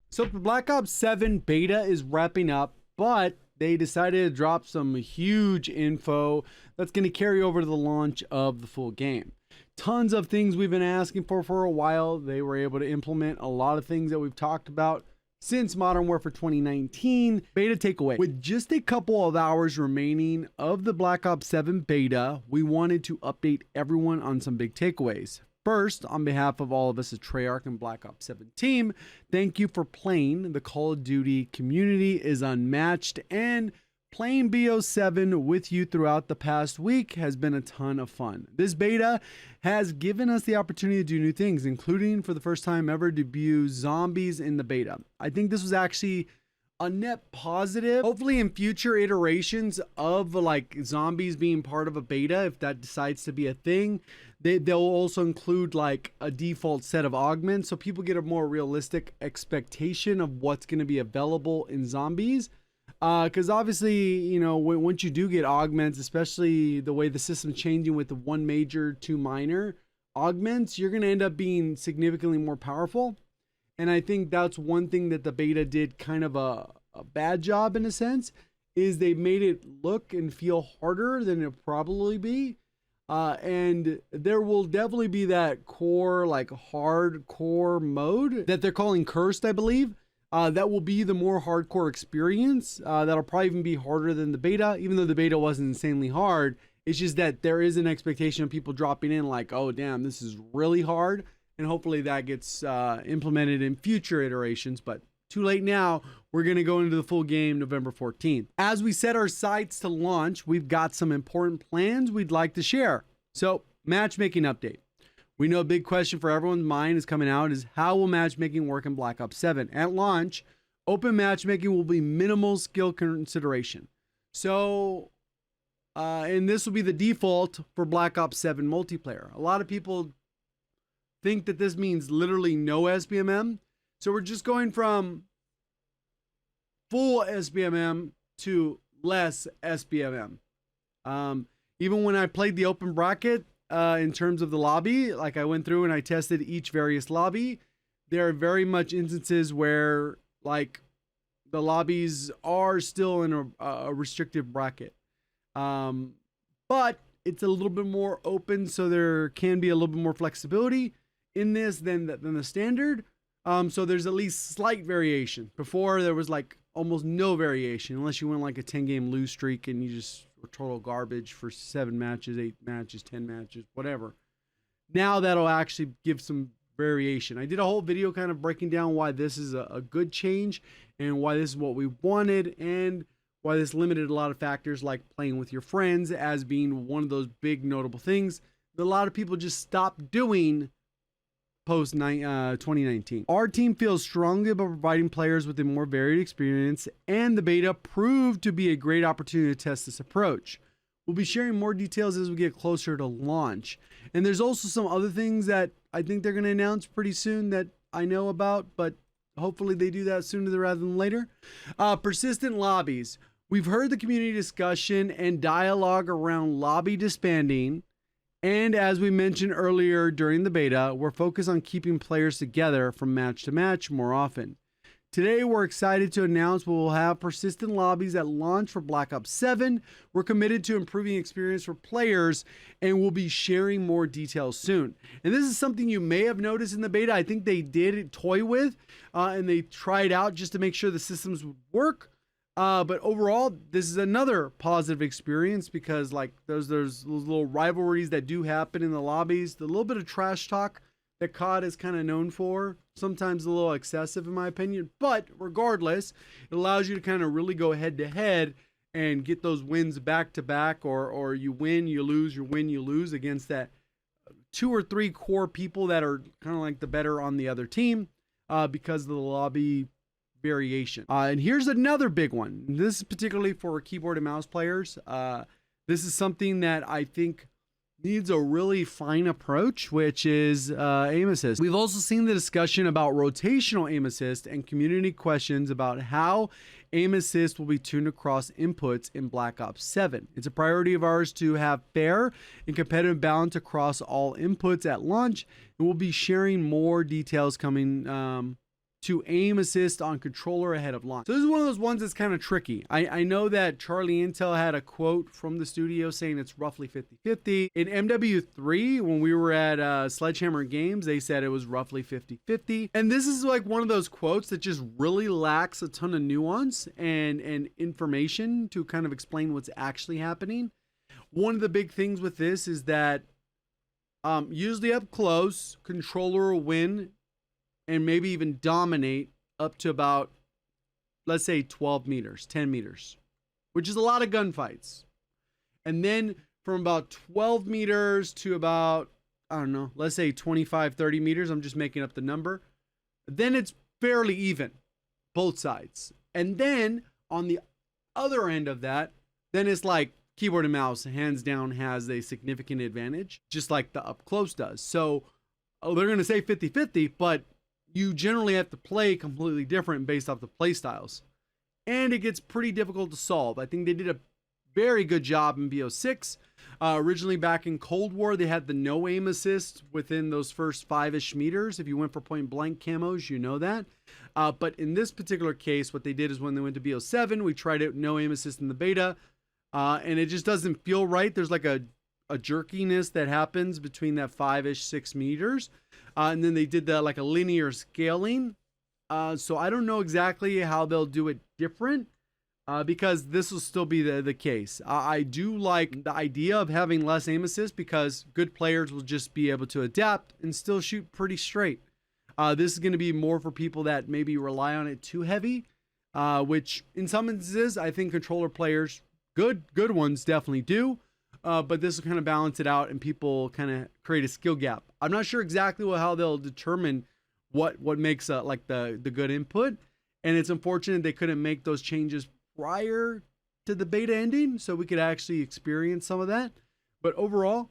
So the Black Ops 7 beta is wrapping up, but they decided to drop some huge info that's going to carry over to the launch of the full game. Tons of things we've been asking for a while. They were able to implement a lot of things that we've talked about since Modern Warfare 2019. Beta takeaway. With just a couple of hours remaining of the Black Ops 7 beta, we wanted to update everyone on some big takeaways. First, on behalf of all of us at Treyarch and Black Ops 7 team, thank you for playing. The Call of Duty community is unmatched, and playing BO7 with you throughout the past week has been a ton of fun. This beta has given us the opportunity to do new things, including for the first time ever debut zombies in the beta. I think this was actually a net positive. Hopefully in future iterations of like zombies being part of a beta, if that decides to be a thing, they'll also include like a default set of augments so people get a more realistic expectation of what's going to be available in zombies. Because obviously, you know, once you do get augments, especially the way the system's changing with the 1 major, 2 minor augments, you're going to end up being significantly more powerful. And I think that's one thing that the beta did kind of a bad job in a sense, is they made it look and feel harder than it probably be. And there will definitely be that core, like hardcore mode that they're calling Cursed, I believe. That will be the more hardcore experience. That'll probably even be harder than the beta, even though the beta wasn't insanely hard. It's just that there is an expectation of people dropping in like, oh, damn, this is really hard. And hopefully that gets implemented in future iterations, but too late now. We're going to go into the full game November 14th. As we set our sights to launch, we've got some important plans we'd like to share. So, matchmaking update. We know a big question for everyone's mind is coming out is how will matchmaking work in Black Ops 7? At launch, open matchmaking will be minimal skill consideration. So, and this will be the default for Black Ops 7 multiplayer. A lot of people think that this means literally no SBMM. So we're just going from full SBMM to less SBMM. Even when I played the open bracket, in terms of the lobby, like I went through and I tested each various lobby, there are very much instances where like the lobbies are still in a restrictive bracket. But it's a little bit more open, so there can be a little bit more flexibility in this than the standard. So there's at least slight variation. Before there was like almost no variation unless you went like a 10-game lose streak and you just were total garbage for 7 matches, 8 matches, 10 matches, whatever. Now that'll actually give some variation. I did a whole video kind of breaking down why this is a good change and why this is what we wanted and why this limited a lot of factors like playing with your friends as being one of those big notable things that a lot of people just stopped doing post 2019. Our team feels strongly about providing players with a more varied experience, and the beta proved to be a great opportunity to test this approach. We'll be sharing more details as we get closer to launch. And there's also some other things that I think they're going to announce pretty soon that I know about, but hopefully they do that sooner rather than later. Persistent lobbies. We've heard the community discussion and dialogue around lobby disbanding. And as we mentioned earlier during the beta, we're focused on keeping players together from match to match more often. Today, we're excited to announce we will have persistent lobbies at launch for Black Ops 7. We're committed to improving experience for players, and we'll be sharing more details soon. And this is something you may have noticed in the beta. I think they did toy with, and they tried out just to make sure the systems would work. But overall, this is another positive experience because like there's those little rivalries that do happen in the lobbies, the little bit of trash talk that COD is kind of known for, sometimes a little excessive in my opinion, but regardless, it allows you to kind of really go head to head and get those wins back to back, or you win, you lose, you win, you lose against that 2 or 3 core people that are kind of like the better on the other team because of the lobby variation. And here's another big one. This is particularly for keyboard and mouse players. This is something that I think needs a really fine approach, which is aim assist. We've also seen the discussion about rotational aim assist and community questions about how aim assist will be tuned across inputs in Black Ops 7. It's a priority of ours to have fair and competitive balance across all inputs at launch, and we'll be sharing more details coming to aim assist on controller ahead of launch. So this is one of those ones that's kind of tricky. I know that Charlie Intel had a quote from the studio saying it's roughly 50-50. In MW3, when we were at Sledgehammer Games, they said it was roughly 50-50. And this is like one of those quotes that just really lacks a ton of nuance and information to kind of explain what's actually happening. One of the big things with this is that usually up close, controller will win and maybe even dominate up to about, let's say 12 meters, 10 meters, which is a lot of gunfights. And then from about 12 meters to about, I don't know, let's say 25, 30 meters, I'm just making up the number. Then it's fairly even, both sides. And then on the other end of that, then it's like keyboard and mouse hands down has a significant advantage, just like the up close does. So they're going to say 50-50, but you generally have to play completely different based off the play styles. And it gets pretty difficult to solve. I think they did a very good job in BO6. Originally back in Cold War, they had the no aim assist within those first 5-ish meters. If you went for point blank camos, you know that. But in this particular case, what they did is when they went to BO7, we tried it no aim assist in the beta. And it just doesn't feel right. There's like a jerkiness that happens between that 5-ish, 6 meters. And then they did that like a linear scaling. So I don't know exactly how they'll do it different because this will still be the case. I do like the idea of having less aim assist because good players will just be able to adapt and still shoot pretty straight. This is going to be more for people that maybe rely on it too heavy, which in some instances, I think controller players, good ones definitely do. But this will kind of balance it out and people kind of create a skill gap. I'm not sure exactly how they'll determine what makes like the good input. And it's unfortunate they couldn't make those changes prior to the beta ending so we could actually experience some of that. But overall,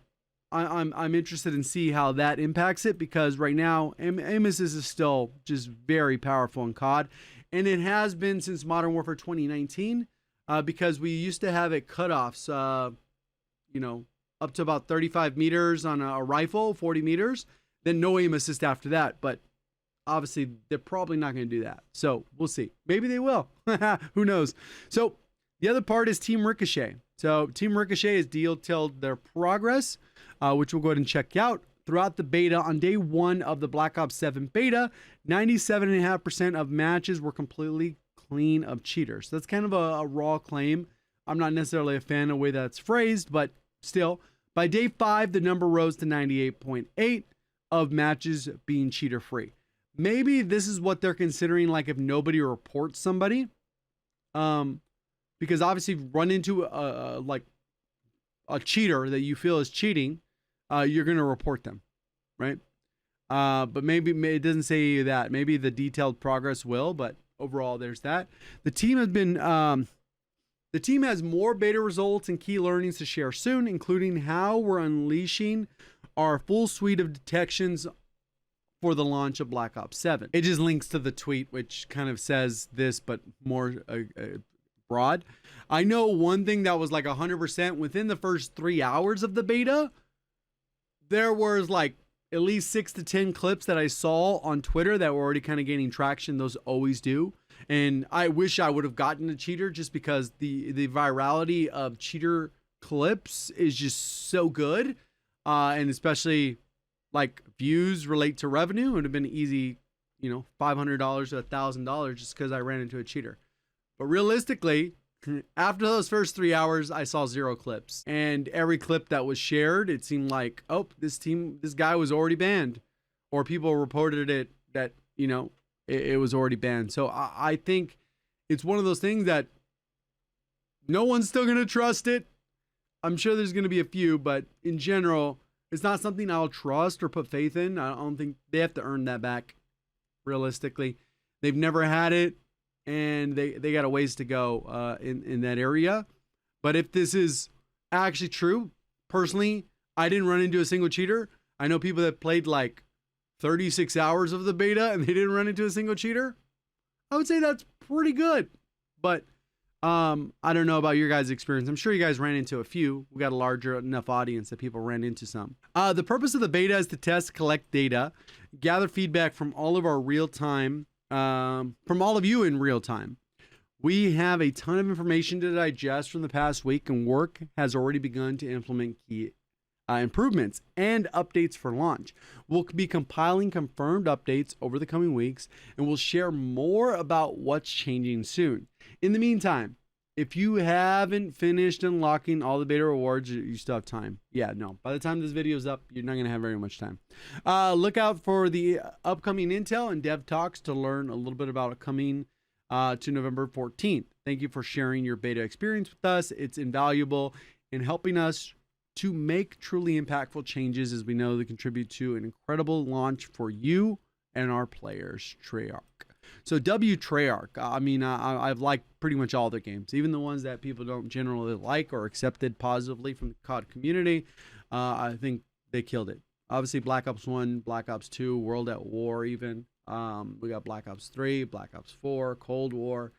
I'm interested in see how that impacts it because right now aim assist is still just very powerful in COD. And it has been since Modern Warfare 2019 because we used to have it cutoffs, up to about 35 meters on a rifle, 40 meters, then no aim assist after that. But obviously, they're probably not going to do that. So we'll see. Maybe they will. Who knows? So the other part is Team Ricochet. So Team Ricochet has detailed their progress, which we'll go ahead and check out. Throughout the beta, on day 1 of the Black Ops 7 beta, 97.5% of matches were completely clean of cheaters. So that's kind of a raw claim. I'm not necessarily a fan of the way that's phrased, but still, by day 5, the number rose to 98.8 of matches being cheater free. Maybe this is what they're considering, like if nobody reports somebody, because obviously run into a cheater that you feel is cheating, you're going to report them, right? But maybe it doesn't say that. Maybe the detailed progress will, but overall, there's that. The team has more beta results and key learnings to share soon, including how we're unleashing our full suite of detections for the launch of Black Ops 7. It just links to the tweet, which kind of says this, but more broad. I know one thing that was like 100% within the first 3 hours of the beta, there was like at least 6 to 10 clips that I saw on Twitter that were already kind of gaining traction. Those always do. And I wish I would have gotten a cheater just because the virality of cheater clips is just so good. And especially like views relate to revenue. It would have been easy, $500 to $1,000 just because I ran into a cheater. But realistically, after those first 3 hours, I saw 0 clips. And every clip that was shared, it seemed like, oh, this guy was already banned. Or people reported it that, it was already banned. So I think it's one of those things that no one's still going to trust it. I'm sure there's going to be a few, but in general, it's not something I'll trust or put faith in. I don't think they have to earn that back, realistically. They've never had it, and they got a ways to go in that area. But if this is actually true, personally, I didn't run into a single cheater. I know people that played like 36 hours of the beta and they didn't run into a single cheater. I would say that's pretty good. But I don't know about your guys' experience. I'm sure you guys ran into a few. We got a larger enough audience that people ran into some. The purpose of the beta is to test, collect data, gather feedback from all of our real-time from all of you in real time. We have a ton of information to digest from the past week, and work has already begun to implement key improvements and updates for launch. We'll be compiling confirmed updates over the coming weeks, and we'll share more about what's changing soon. In the meantime, if you haven't finished unlocking all the beta rewards, you still have time. Yeah, no. By the time this video is up, you're not going to have very much time. Look out for the upcoming Intel and Dev Talks to learn a little bit about coming to November 14th. Thank you for sharing your beta experience with us. It's invaluable in helping us to make truly impactful changes, as we know they contribute to an incredible launch for you and our players. Treyarch. So Treyarch, I mean, I've liked pretty much all their games, even the ones that people don't generally like or accepted positively from the COD community. I think they killed it. Obviously, Black Ops 1, Black Ops 2, World at War even. We got Black Ops 3, Black Ops 4, Cold War,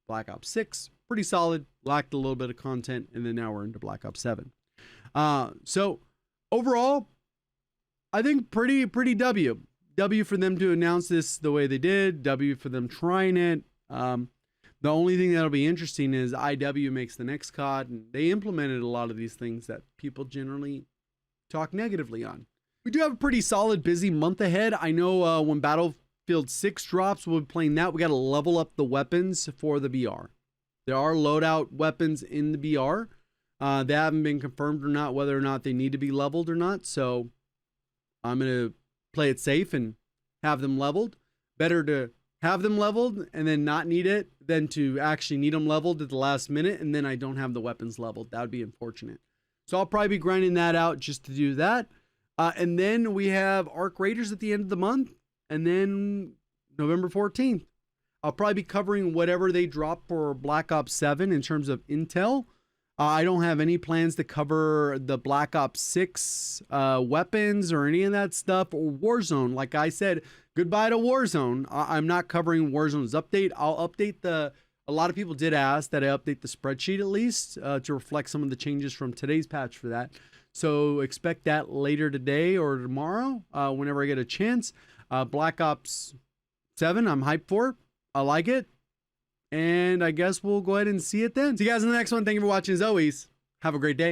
Black Ops 6. Pretty solid. Lacked a little bit of content, and then now we're into Black Ops 7. So overall, I think pretty W. W for them to announce this the way they did. W for them trying it. The only thing that'll be interesting is IW makes the next COD, and they implemented a lot of these things that people generally talk negatively on. We do have a pretty solid, busy month ahead. I know when Battlefield 6 drops, we'll be playing that. We got to level up the weapons for the BR. There are loadout weapons in the BR. They haven't been confirmed or not, whether or not they need to be leveled or not. So I'm going to play it safe and have them leveled. Better to have them leveled and then not need it than to actually need them leveled at the last minute and then I don't have the weapons leveled. That would be unfortunate. So I'll probably be grinding that out just to do that. And then we have Arc Raiders at the end of the month, and then November 14th. I'll probably be covering whatever they drop for Black Ops 7 in terms of intel. I don't have any plans to cover the Black Ops 6 weapons or any of that stuff, or Warzone. Like I said, goodbye to Warzone. I'm not covering Warzone's update. I'll update a lot of people did ask that I update the spreadsheet at least to reflect some of the changes from today's patch for that. So expect that later today or tomorrow whenever I get a chance. Black Ops 7, I'm hyped for. I like it. And I guess we'll go ahead and see it then. See you guys in the next one. Thank you for watching as always. Have a great day.